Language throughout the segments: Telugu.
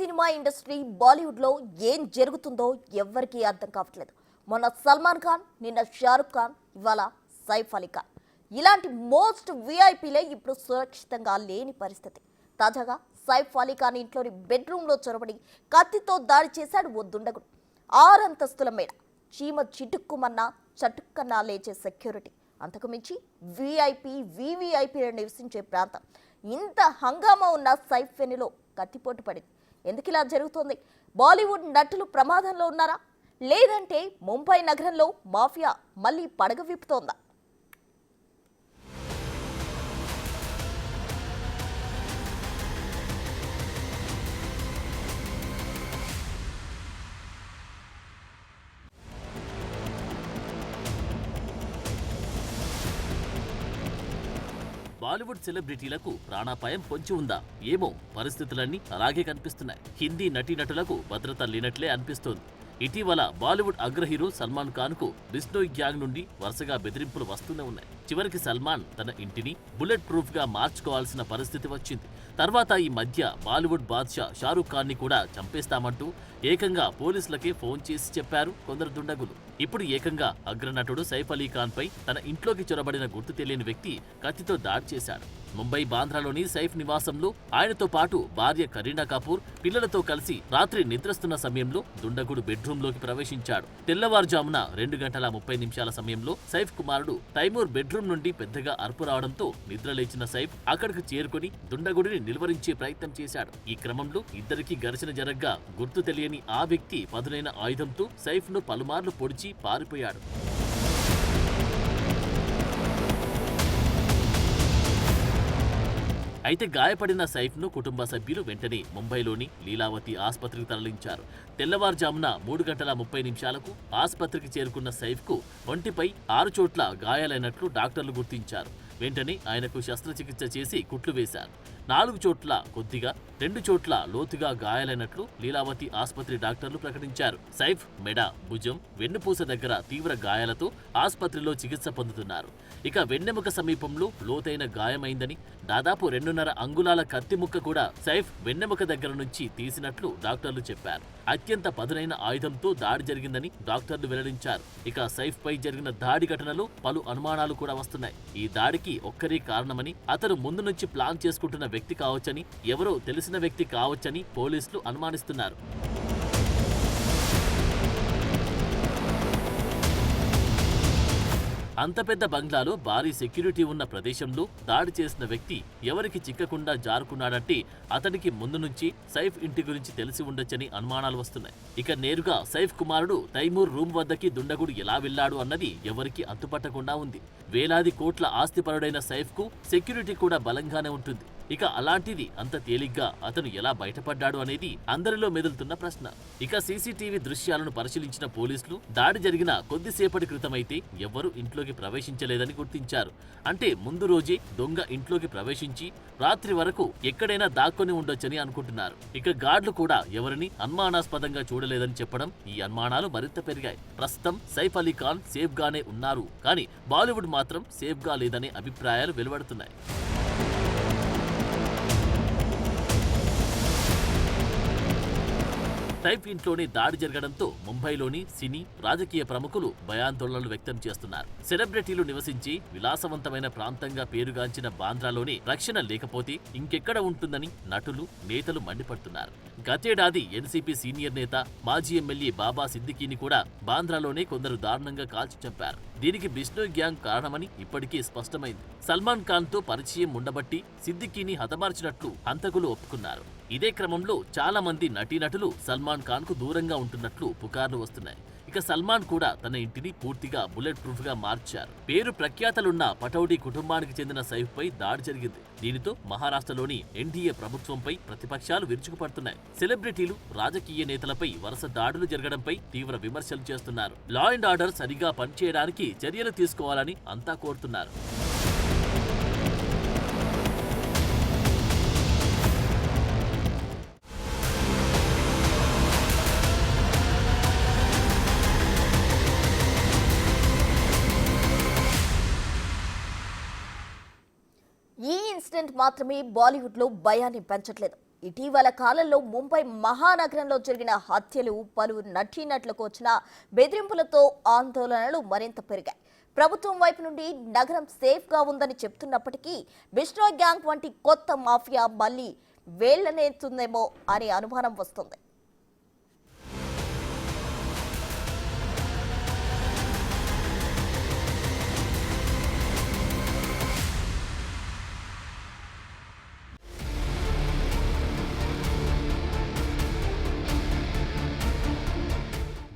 సినిమా ఇండస్ట్రీ బాలీవుడ్ లో ఏం జరుగుతుందో ఎవ్వరికీ అర్థం కావట్లేదు. మొన్న సల్మాన్ ఖాన్, నిన్న షారుఖ్ ఖాన్, ఇవాళ సైఫ్ అలీ ఖాన్ ఇలాంటి మోస్ట్ విఐపీలే ఇప్పుడు సురక్షితంగా లేని పరిస్థితి. తాజాగా సైఫ్ అలీ ఖాన్ ఇంట్లోని బెడ్రూమ్ లో చొరబడి కత్తితో దాడి చేశాడు ఓ దుండగుడు. 6 అంతస్తుల మేడ, చీమ చిటుక్కుమన్నా చటుక్కన్నా లేచే సెక్యూరిటీ, అంతకు మించి వివిఐపీలు నివసించే ప్రాంతం. ఇంత హంగామా ఉన్న సైఫ్ వెన్నులో కత్తిపోటు పడింది. ఎందుకు ఇలా జరుగుతోంది? బాలీవుడ్ నటులు ప్రమాదంలో ఉన్నారా, లేదంటే ముంబై నగరంలో మాఫియా మళ్ళీ పడగ విప్పుతోందా? బాలీవుడ్ సెలబ్రిటీలకు ప్రాణాపాయం పొంచి ఉందా ఏమో, పరిస్థితులన్నీ అలాగే కనిపిస్తున్నాయి. హిందీ నటీనటులకు భద్రత లేనట్లే అనిపిస్తోంది. ఇటీవల బాలీవుడ్ అగ్ర హీరో సల్మాన్ ఖాన్ కు బిష్నోయ్ గ్యాంగ్ నుండి వరుసగా బెదిరింపులు వస్తూనే ఉన్నాయి. చివరికి సల్మాన్ తన ఇంటిని బుల్లెట్ ప్రూఫ్ గా మార్చుకోవాల్సిన పరిస్థితి వచ్చింది. తర్వాత ఈ మధ్య బాలీవుడ్ బాద్షా షారూఖ్ ఖాన్ ని కూడా చంపేస్తామంటూ ఏకంగా పోలీసులకే ఫోన్ చేసి చెప్పారు కొందరు దుండగులు. ఇప్పుడు ఏకంగా అగ్రనటుడు సైఫ్ అలీ ఖాన్ పై తన ఇంట్లోకి చొరబడిన గుర్తు తెలియని వ్యక్తి కత్తితో దాడి చేశాడు. ముంబై బాంద్రాలోని సైఫ్ నివాసంలో ఆయనతో పాటు భార్య కరీనా కపూర్, పిల్లలతో కలిసి రాత్రి నిద్రస్తున్న సమయంలో దుండగుడు బెడ్రూమ్ లోకి ప్రవేశించాడు. తెల్లవారుజామున 2:30 సమయంలో సైఫ్ కుమారుడు తైమూర్ బెడ్రూమ్ నుండి పెద్దగా అరుపు రావడంతో నిద్రలేచిన సైఫ్ అక్కడికి చేరుకుని దుండగుడిని నిలువరించే ప్రయత్నం చేశాడు. ఈ క్రమంలో ఇద్దరికీ ఘర్షణ జరగ్గా గుర్తు తెలియని ఆ వ్యక్తి పదునైన ఆయుధంతో సైఫ్ ను పలుమార్లు పొడిచి పారిపోయాడు. అయితే గాయపడిన సైఫ్ ను కుటుంబ సభ్యులు వెంటనే ముంబైలోని లీలావతి ఆసుపత్రికి తరలించారు. తెల్లవారుజామున 3:30 ఆసుపత్రికి చేరుకున్న సైఫ్ కు ఒంటిపై 6 చోట్ల గాయాలైనట్లు డాక్టర్లు గుర్తించారు. వెంటనే ఆయనకు శస్త్రచికిత్స చేసి కుట్లు వేశారు. 4 చోట్ల కొద్దిగా, 2 చోట్ల లోతుగా గాయాలైనట్లు లీలావతి ఆసుపత్రి డాక్టర్లు ప్రకటించారు. సైఫ్ మెడ, భుజం, వెన్నుపూస దగ్గర తీవ్ర గాయాలతో ఆసుపత్రిలో చికిత్స పొందుతున్నారు. ఇక వెన్నెముక సమీపంలో లోతైన గాయమైందని, దాదాపు 2.5 అంగుళాల కత్తి ముక్క కూడా సైఫ్ వెన్నెముక దగ్గర నుంచి తీసినట్లు డాక్టర్లు చెప్పారు. అత్యంత పదునైన ఆయుధంతో దాడి జరిగిందని డాక్టర్లు వెల్లడించారు. ఇక సైఫ్ పై జరిగిన దాడి ఘటనలో పలు అనుమానాలు కూడా వస్తున్నాయి. ఈ దాడికి ఒక్కరే కారణమని, అతను ముందు నుంచి ప్లాన్ చేసుకుంటున్న వ్యక్తి కావచ్చని, ఎవరో తెలిసిన వ్యక్తి కావచ్చని పోలీసులు అనుమానిస్తున్నారు. అంత పెద్ద బంగ్లాలో భారీ సెక్యూరిటీ ఉన్న ప్రదేశంలో దాడి చేసిన వ్యక్తి ఎవరికి చిక్కకుండా జారుకున్నాడంటే అతనికి ముందు నుంచి సైఫ్ ఇంటి గురించి తెలిసి ఉండొచ్చని అనుమానాలు వస్తున్నాయి. ఇక నేరుగా సైఫ్ కుమారుడు తైమూర్ రూమ్ వద్దకి దుండగుడు ఎలా వెళ్లాడు అన్నది ఎవరికి అంతుపట్టకుండా ఉంది. వేలాది కోట్ల ఆస్తిపరుడైన సైఫ్ కు సెక్యూరిటీ కూడా బలంగానే ఉంటుంది. ఇక అలాంటిది అంత తేలిగ్గా అతను ఎలా బయటపడ్డాడు అనేది అందరిలో మెదులుతున్న ప్రశ్న. ఇక సీసీటీవీ దృశ్యాలను పరిశీలించిన పోలీసులు దాడి జరిగిన కొద్దిసేపటి క్రితమైతే ఎవ్వరూ ఇంట్లోకి ప్రవేశించలేదని గుర్తించారు. అంటే ముందు రోజే దొంగ ఇంట్లోకి ప్రవేశించి రాత్రి వరకు ఎక్కడైనా దాక్కొని ఉండొచ్చని అనుకుంటున్నారు. ఇక గార్డులు కూడా ఎవరిని అనుమానాస్పదంగా చూడలేదని చెప్పడం ఈ అనుమానాలు మరింత పెరిగాయి. ప్రస్తుతం సైఫ్ అలీ ఖాన్ సేఫ్ గానే ఉన్నారు, కానీ బాలీవుడ్ మాత్రం సేఫ్ గా లేదనే అభిప్రాయాలు వెలువడుతున్నాయి. సైఫ్ ఇంట్లోనే దాడి జరగడంతో ముంబైలోని సినీ, రాజకీయ ప్రముఖులు భయాందోళనలు వ్యక్తం చేస్తున్నారు. సెలబ్రిటీలు నివసించి విలాసవంతమైన ప్రాంతంగా పేరుగాంచిన బాంద్రాలోనే రక్షణ లేకపోతే ఇంకెక్కడ ఉంటుందని నటులు, నేతలు మండిపడుతున్నారు. గతేడాది ఎన్సీపీ సీనియర్ నేత, మాజీ ఎమ్మెల్యే బాబా సిద్దికీని కూడా బాంద్రాలోనే కొందరు దారుణంగా కాల్చి చంపారు. దీనికి బిష్నోయ్ గ్యాంగ్ కారణమని ఇప్పటికే స్పష్టమైంది. సల్మాన్ ఖాన్ తో పరిచయం ఉండబట్టి సిద్దికీని హతమార్చినట్లు హంతకులు ఒప్పుకున్నారు. ఇదే క్రమంలో చాలా మంది నటీనటులు సల్మాన్ ఖాన్ కు దూరంగా ఉంటున్నట్లు పుకార్లు వస్తున్నాయి. ఇక సల్మాన్ కూడా తన ఇంటిని పూర్తిగా బుల్లెట్ ప్రూఫ్ గా మార్చారు. పేరు ప్రఖ్యాతలున్న పటౌడీ కుటుంబానికి చెందిన సైఫ్ పై దాడి జరిగింది. దీనితో మహారాష్ట్రలోని ఎన్డీఏ ప్రభుత్వంపై ప్రతిపక్షాలు విరుచుకుపడుతున్నాయి. సెలబ్రిటీలు, రాజకీయ నేతలపై వరుస దాడులు జరగడంపై తీవ్ర విమర్శలు చేస్తున్నారు. లా అండ్ ఆర్డర్ సరిగా పనిచేయడానికి చర్యలు తీసుకోవాలని అంతా కోరుతున్నారు. ఈ ఇన్సిడెంట్ మాత్రమే బాలీవుడ్ లో భయాన్ని పెంచట్లేదు. ఇటీవల కాలంలో ముంబై మహానగరంలో జరిగిన హత్యలు, పలువురు నటీనటులకు వచ్చిన బెదిరింపులతో ఆందోళనలు మరింత పెరిగాయి. ప్రభుత్వం వైపు నుండి నగరం సేఫ్గా ఉందని చెప్తున్నప్పటికీ బిష్నోయ్ గ్యాంగ్ వంటి కొత్త మాఫియా మళ్లీ వేళ్లనేస్తుందేమో అనే అనుమానం వస్తుంది.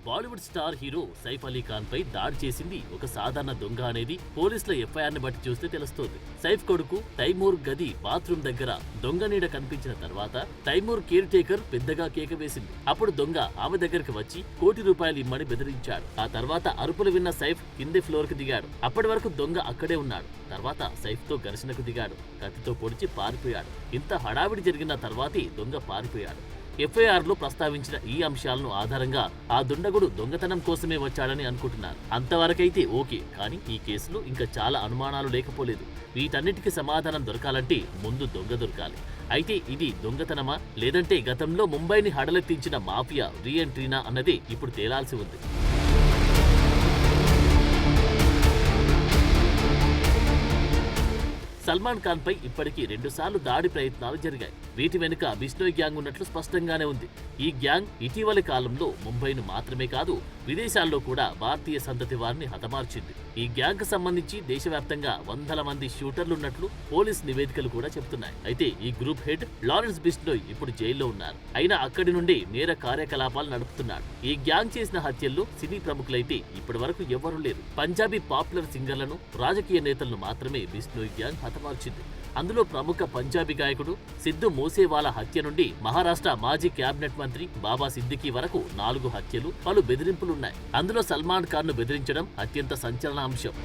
బాలీవుడ్ స్టార్ హీరో సైఫ్ అలీ ఖాన్ పై దాడి చేసింది ఒక సాధారణ దొంగ అనేది పోలీసుల ఎఫ్ఐఆర్ ని బట్టి చూస్తే తెలుస్తోంది. సైఫ్ కొడుకు తైమూర్ గది బాత్రూమ్ దగ్గర దొంగ నీడ కనిపించిన తర్వాత తైమూర్ కేర్ టేకర్ పెద్దగా కేక వేసింది. అప్పుడు దొంగ ఆమె దగ్గరికి వచ్చి ₹1 కోటి ఇమ్మని బెదిరించాడు. ఆ తర్వాత అరుపులు విన్న సైఫ్ కింది ఫ్లోర్ కి దిగాడు. అప్పటి వరకు దొంగ అక్కడే ఉన్నాడు. తర్వాత సైఫ్ తో ఘర్షణకు దిగాడు. కత్తితో పొడిచి పారిపోయాడు. ఇంత హడావిడి జరిగిన తర్వాతే దొంగ పారిపోయాడు. ఎఫ్ఐఆర్ లో ప్రస్తావించిన ఈ అంశాలను ఆధారంగా ఆ దుండగుడు దొంగతనం కోసమే వచ్చాడని అనుకుంటున్నారు. అంతవరకైతే ఓకే, కానీ ఈ కేసులో ఇంకా చాలా అనుమానాలు లేకపోలేదు. వీటన్నిటికీ సమాధానం దొరకాలంటే ముందు దొంగ దొరకాలి. అయితే ఇది దొంగతనమా లేదంటే గతంలో ముంబైని హడలెత్తించిన మాఫియా రీఎంట్రీనా అన్నదే ఇప్పుడు తేలాల్సి ఉంది. సల్మాన్ ఖాన్ పై ఇప్పటికీ 2 సార్లు దాడి ప్రయత్నాలు జరిగాయి. వీటి వెనుక బిష్నోయ్ గ్యాంగ్ ఉన్నట్లు స్పష్టంగానే ఉంది. ఈ గ్యాంగ్ ఇటీవలి కాలంలో ముంబైను మాత్రమే కాదు, విదేశాల్లో కూడా భారతీయ సంతతి వారిని హతమార్చింది. ఈ గ్యాంగ్ కు సంబంధించి దేశవ్యాప్తంగా వందల మంది షూటర్లున్నట్లు పోలీస్ నివేదికలు కూడా చెబుతున్నాయి. అయితే ఈ గ్రూప్ హెడ్ లారెన్స్ బిష్నోయ్ ఇప్పుడు జైల్లో ఉన్నారు. అయినా అక్కడి నుండి నేర కార్యకలాపాలు నడుపుతున్నాడు. ఈ గ్యాంగ్ చేసిన హత్యల్లో సినీ ప్రముఖులైతే ఇప్పటి వరకు ఎవరూ లేరు. పంజాబీ పాపులర్ సింగర్లను, రాజకీయ నేతలను మాత్రమే బిష్నోయ్ గ్యాంగ్ హతమార్చింది. అందులో ప్రముఖ పంజాబీ గాయకుడు సిద్ధు మూసేవాలా హత్య నుండి మహారాష్ట్ర మాజీ క్యాబినెట్ మంత్రి బాబా సిద్దికీ వరకు 4 హత్యలు, పలు బెదిరింపులున్నాయి. అందులో సల్మాన్ ఖాన్ ను బెదిరించడం అత్యంత సంచలన అంశం.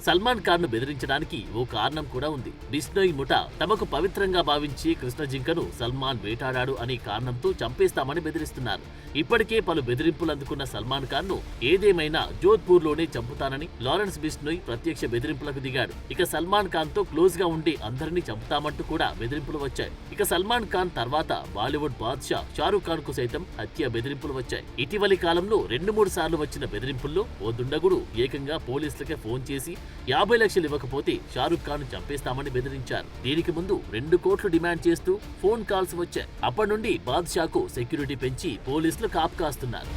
సల్మాన్ ఖాన్ ను బెదిరించడానికి ఓ కారణం కూడా ఉంది. బిష్నోయ్ ముఠా తమకు పవిత్రంగా భావించి కృష్ణ జింకను సల్మాన్ వేటాడాడు అనే కారణంతో చంపేస్తామని బెదిరిస్తున్నారు. ఇప్పటికే పలు బెదిరింపులు అందుకున్న సల్మాన్ ఖాన్ ను ఏదేమైనా జోధ్పూర్ లోనే చంపుతానని లారెన్స్ బిష్నోయ్ ప్రత్యక్ష బెదిరింపులకు దిగాడు. ఇక సల్మాన్ ఖాన్ తో క్లోజ్ గా ఉండి అందరినీ చంపుతామంటూ కూడా బెదిరింపులు వచ్చాయి. ఇక సల్మాన్ ఖాన్ తర్వాత బాలీవుడ్ బాద్షా షారూఖ్ ఖాన్ కు సైతం హత్య బెదిరింపులు వచ్చాయి. ఇటీవలి కాలంలో 2-3 సార్లు వచ్చిన బెదిరింపుల్లో ఓ దుండగుడు ఏకంగా పోలీసులకే ఫోన్ చేసి 50 లక్షలు ఇవ్వకపోతే షారూఖ్ ఖాన్ చంపేస్తామని బెదిరించారు. దీనికి ముందు 2 కోట్లు డిమాండ్ చేస్తూ ఫోన్ కాల్స్ వచ్చాయి. అప్పటి నుండి బాద్షాకు సెక్యూరిటీ పెంచి పోలీసులు కాపు కాస్తున్నారు.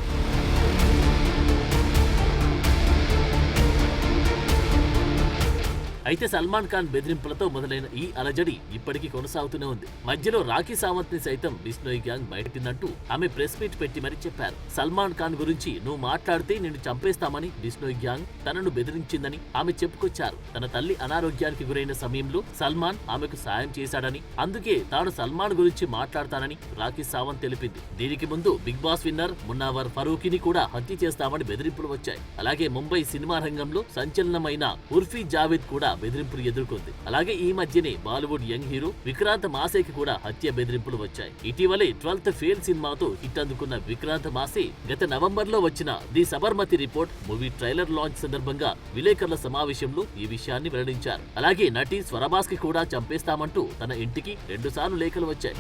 అయితే సల్మాన్ ఖాన్ బెదిరింపులతో మొదలైన ఈ అలజడి ఇప్పటికీ కొనసాగుతూనే ఉంది. మధ్యలో రాఖీ సావంత్ ని సైతం బిష్నోయ్ గ్యాంగ్ బయటపిందంటూ ఆమె ప్రెస్ మీట్ పెట్టి మరీ చెప్పారు. సల్మాన్ ఖాన్ గురించి నువ్వు మాట్లాడితే నిన్ను చంపేస్తామని బిష్నోయ్ గ్యాంగ్ తనను బెదిరించిందని ఆమె చెప్పుకొచ్చారు. తన తల్లి అనారోగ్యానికి గురైన సమయంలో సల్మాన్ ఆమెకు సాయం చేశాడని, అందుకే తాను సల్మాన్ గురించి మాట్లాడతానని రాఖీ సావంత్ తెలిపింది. దీనికి ముందు బిగ్ బాస్ విన్నర్ మున్నావర్ ఫరూకీని కూడా హత్య చేస్తామని బెదిరింపులు వచ్చాయి. అలాగే ముంబై సినిమా రంగంలో సంచలనమైన ఉర్ఫీ జావేద్ కూడా బెదిరింపులు ఎదుర్కొంది. అలాగే ఈ మధ్యనే బాలీవుడ్ యంగ్ హీరో విక్రాంత్ మాసేకి కూడా హత్య బెదిరింపులు వచ్చాయి. ఇటీవలే 12th ఫెయిల్ సినిమాతో హిట్ అందుకున్న విక్రాంత్ మాసే గత నవంబర్ లో వచ్చిన the Sabarmati report movie trailer launch సందర్భంగా విలేకరుల సమావేశంలో ఈ విషయాన్ని వెల్లడించారు. అలాగే నటి స్వరభాస్ కి కూడా చంపేస్తామంటూ తన ఇంటికి 2 సార్లు లేఖలు వచ్చాయి.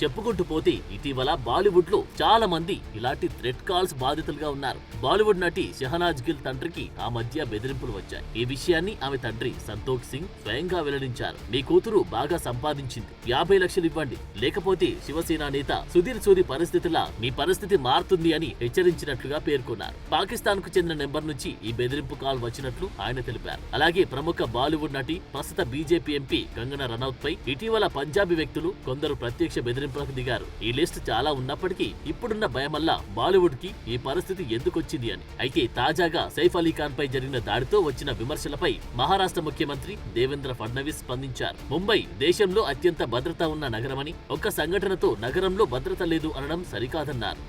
చెప్పుకుంటూ పోతే ఇటీవల బాలీవుడ్ లో చాలా మంది ఇలాంటి థ్రెట్ కాల్స్ బాధితులుగా ఉన్నారు. బాలీవుడ్ నటి షెహనాజ్ గిల్ తండ్రికి ఆ మధ్య బెదిరింపులు వచ్చాయి. ఈ విషయాన్ని ఆమె తండ్రి సంతోష్ సింగ్ స్వయంగా వెల్లడించారు. మీ కూతురు బాగా సంపాదించింది, 50 లక్షలు ఇవ్వండి, లేకపోతే శివసేన నేత సుధీర్ సూరి పరిస్థితిలా మీ పరిస్థితి మారుతుంది అని హెచ్చరించినట్లుగా పేర్కొన్నారు. పాకిస్తాన్ కు చెందిన నెంబర్ నుంచి ఈ బెదిరింపు కాల్ వచ్చినట్లు ఆయన తెలిపారు. అలాగే ప్రముఖ బాలీవుడ్ నటి ప్రస్తుత బీజేపీ ఎంపీ కంగనా రనౌత్ పై ఇటీవల పంజాబీ వ్యక్తులు కొందరు ప్రత్యక్ష బెదిరింపులకు దిగారు. ఈ లిస్ట్ చాలా ఉన్నప్పటికీ ఇప్పుడున్న భయం వల్ల బాలీవుడ్ కి ఈ పరిస్థితి ఎందుకొచ్చింది అని. అయితే తాజాగా సైఫ్ అలీ ఖాన్ పై జరిగిన దాడితో వచ్చిన విమర్శలపై మహారాష్ట్ర ముఖ్యమంత్రి దేవేంద్ర ఫడ్నవీస్ స్పందించారు. ముంబై దేశంలో అత్యంత భద్రత ఉన్న నగరమని, ఒక్క సంఘటనతో నగరంలో భద్రత లేదు అనడం సరికాదన్నారు.